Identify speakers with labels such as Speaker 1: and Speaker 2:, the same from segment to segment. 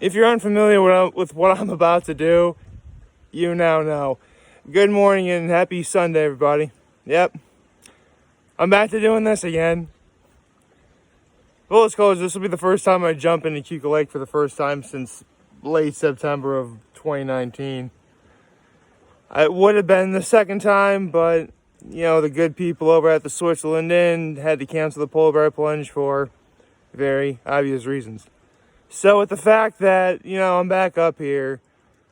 Speaker 1: If you're unfamiliar with what I'm about to do, you now know. Good morning and happy Sunday, everybody. Yep, I'm back to doing this again. Full disclosure, this will be the first time I jump into Cuca Lake for the first time since late September of 2019. It would have been the second time, but the good people over at the Switzerland Inn had to cancel the polar bear plunge for very obvious reasons. So with the fact that, I'm back up here,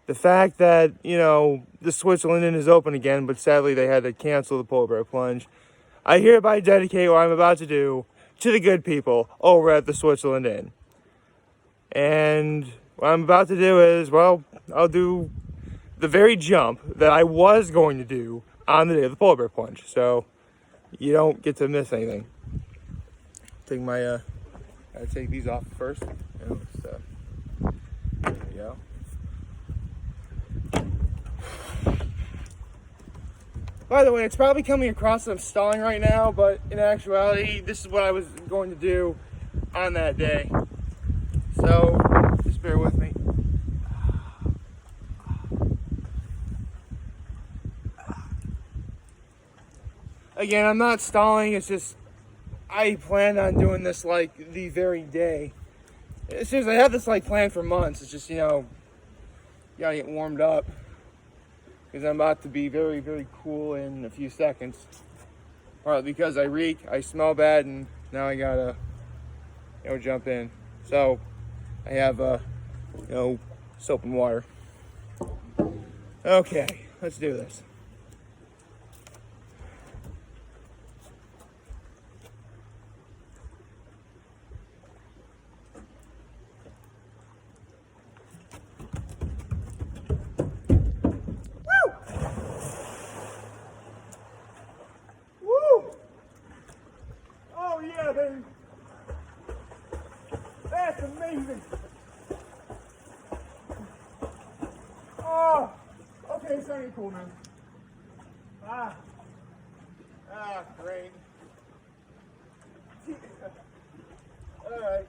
Speaker 1: the fact that, the Switzerland Inn is open again, but sadly they had to cancel the polar bear plunge, I hereby dedicate what I'm about to do to the good people over at the Switzerland Inn. And what I'm about to do is, I'll do the very jump that I was going to do on the day of the polar bear plunge. So you don't get to miss anything. I take these off first. There we go. By the way, it's probably coming across that I'm stalling right now, but in actuality, this is what I was going to do on that day. So just bear with me. Again, I'm not stalling, it's just I planned on doing this like the very day. Seriously, I had this like planned for months. It's just, gotta get warmed up because I'm about to be very, very cool in a few seconds. Partly because I reek, I smell bad, and now I gotta, jump in. So I have, soap and water. Okay, let's do this. Yeah, baby. That's amazing. Oh, okay, it's starting to cool now. Great. All right.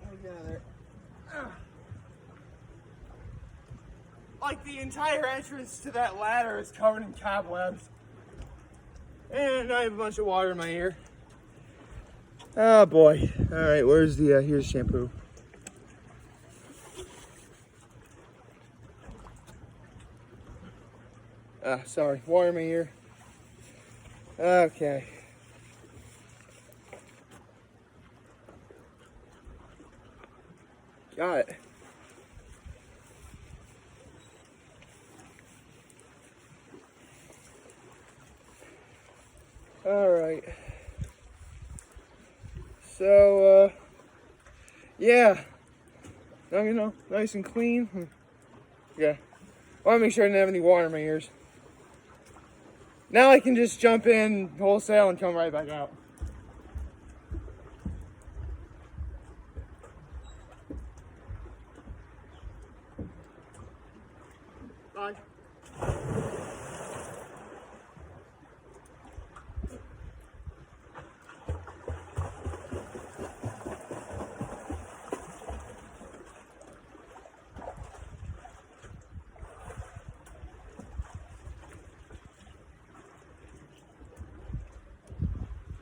Speaker 1: Let me get out of there. Like the entire entrance to that ladder is covered in cobwebs. And I have a bunch of water in my ear. Oh boy. Alright, here's shampoo. Sorry, water in my ear. Okay. Got it. Alright. So, yeah. Now, nice and clean. Yeah. I want to make sure I didn't have any water in my ears. Now I can just jump in wholesale and come right back out. Bye.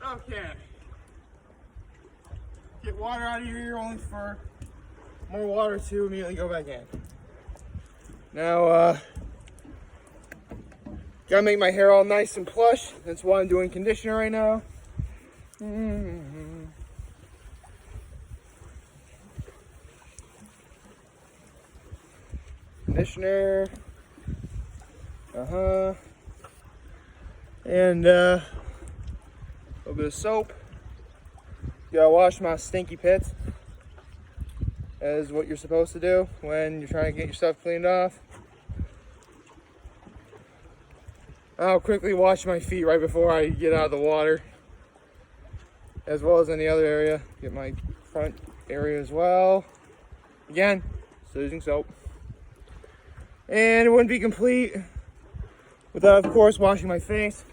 Speaker 1: Okay. Get water out of your ear only for more water to immediately go back in. Now, gotta make my hair all nice and plush. That's why I'm doing conditioner right now. Conditioner. And, a little bit of soap. Gotta wash my stinky pits, as what you're supposed to do when you're trying to get your stuff cleaned off. I'll quickly wash my feet right before I get out of the water, as well as any other area. Get my front area as well. Again, still using soap. And it wouldn't be complete without, of course, washing my face.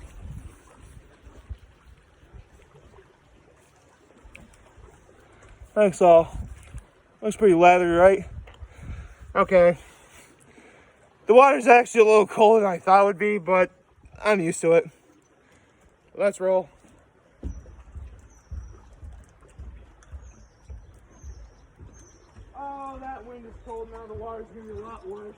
Speaker 1: Thanks all. Looks pretty leathery, right? Okay. The water's actually a little colder than I thought it would be, but I'm used to it. Let's roll. Oh, that wind is cold now. The water's gonna be a lot worse.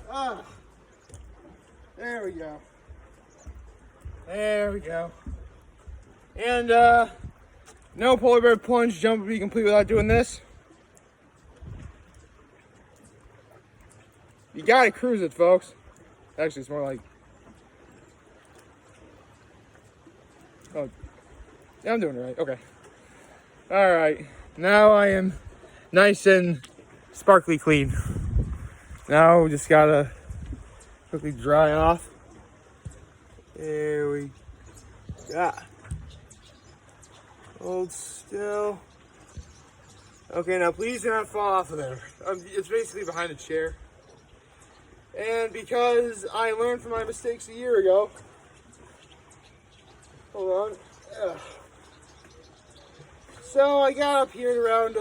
Speaker 1: Ah, there we go. There we go. And no polar bear plunge jump would be complete without doing this. You gotta cruise it, folks. Actually, it's more like, oh, yeah, I'm doing it right. Okay. All right. Now I am nice and sparkly clean. Now we just gotta quickly dry off. There we go. Hold still. Okay, now please do not fall off of there. It's basically behind a chair. And because I learned from my mistakes a year ago, hold on. So I got up here at around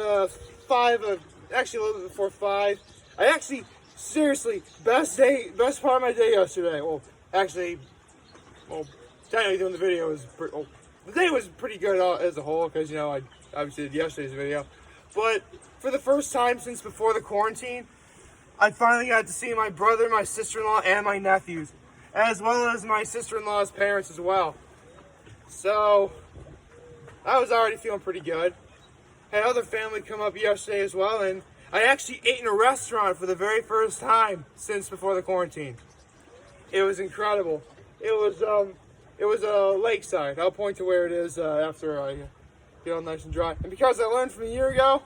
Speaker 1: 5, actually a little bit before 5. I actually, seriously, best part of my day yesterday. Well, actually, technically doing the video was the day was pretty good as a whole, because, you know, I obviously did yesterday's video. But for the first time since before the quarantine, I finally got to see my brother, my sister-in-law, and my nephews, as well as my sister-in-law's parents as well. So I was already feeling pretty good. Had other family come up yesterday as well, and I actually ate in a restaurant for the very first time since before the quarantine. It was incredible. It was a lakeside. I'll point to where it is after I get all nice and dry. And because I learned from a year ago,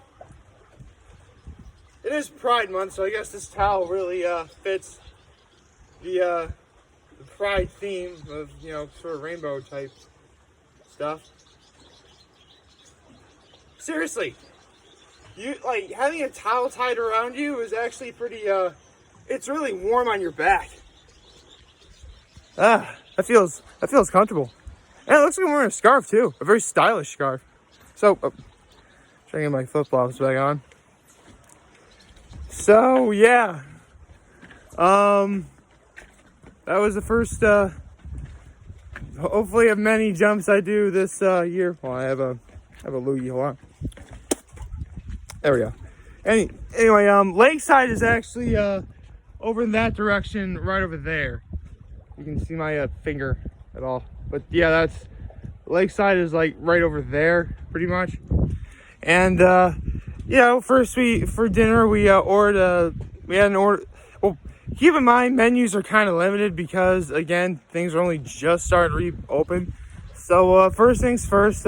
Speaker 1: it is Pride Month, so I guess this towel really fits the Pride theme of, you know, sort of rainbow type stuff. Seriously, you like having a towel tied around you is actually pretty. It's really warm on your back. That feels comfortable, and it looks like I'm wearing a scarf too, a very stylish scarf. So, trying to get my flip flops back on. So yeah, that was the first, hopefully of many jumps I do this year. Well, I have a loogie. Hold on. There we go. Anyway, Lakeside is actually over in that direction, right over there. You can see my finger at all, but yeah, that's Lakeside is like right over there, pretty much. And you know, first for dinner we had an order. Well, keep in mind menus are kind of limited because again things are only just starting to reopen. So first things first,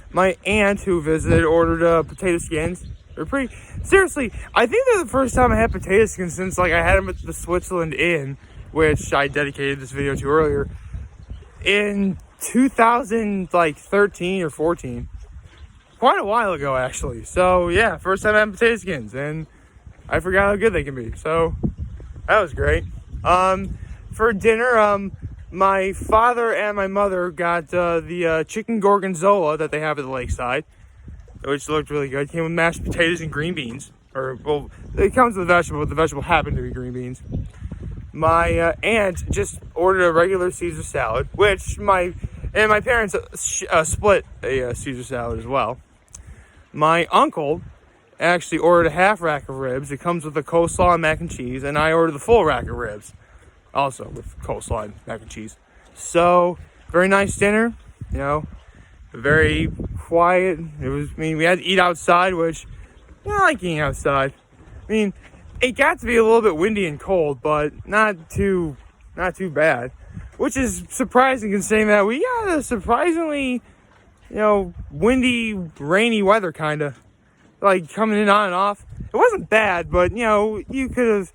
Speaker 1: my aunt who visited ordered potato skins. They're pretty, seriously, I think they're the first time I had potato skins since like I had them at the Switzerland Inn, which I dedicated this video to earlier, in 2013 or 14. Quite a while ago, actually. So yeah, first time I had potato skins, and I forgot how good they can be. So that was great. For dinner, my father and my mother got the chicken gorgonzola that they have at the Lakeside, which looked really good. Came with mashed potatoes and green beans. Or, well, it comes with a vegetable, but the vegetable happened to be green beans. My aunt just ordered a regular Caesar salad, which my parents split a Caesar salad as well. My uncle actually ordered a half rack of ribs. It comes with a coleslaw and mac and cheese, and I ordered the full rack of ribs, also with coleslaw and mac and cheese. So, very nice dinner, you know, very quiet. We had to eat outside, which, you know, I like eating outside. I mean, it got to be a little bit windy and cold, but not too bad, which is surprising considering that we got a surprisingly, you know, windy, rainy weather kind of, like coming in on and off. It wasn't bad, but, you know, you could have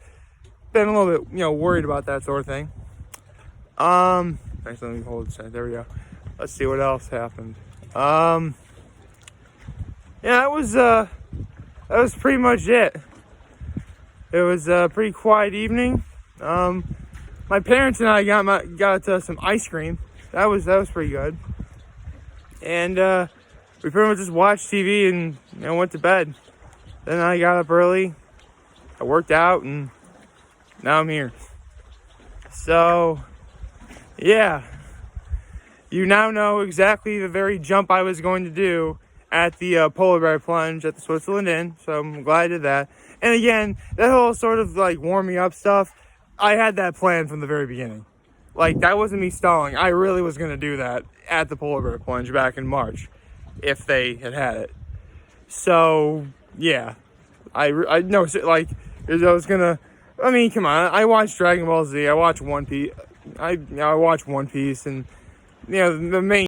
Speaker 1: been a little bit, you know, worried about that sort of thing. Thanks, let me hold it. There we go. Let's see what else happened. Yeah, that was pretty much it. It was a pretty quiet evening. My parents and I got some ice cream. That was pretty good. And we pretty much just watched TV and went to bed. Then I got up early. I worked out and now I'm here. So yeah, you now know exactly the very jump I was going to do at the polar bear plunge at the Switzerland Inn. So I'm glad I did that. And again, that whole sort of like warming up stuff, I had that planned from the very beginning. Like, that wasn't me stalling. I really was going to do that at the polar bear plunge back in March, if they had it. So, yeah. I know, like, I was going to, I mean, come on. I watched Dragon Ball Z. I watched One Piece. I watched One Piece, and, the main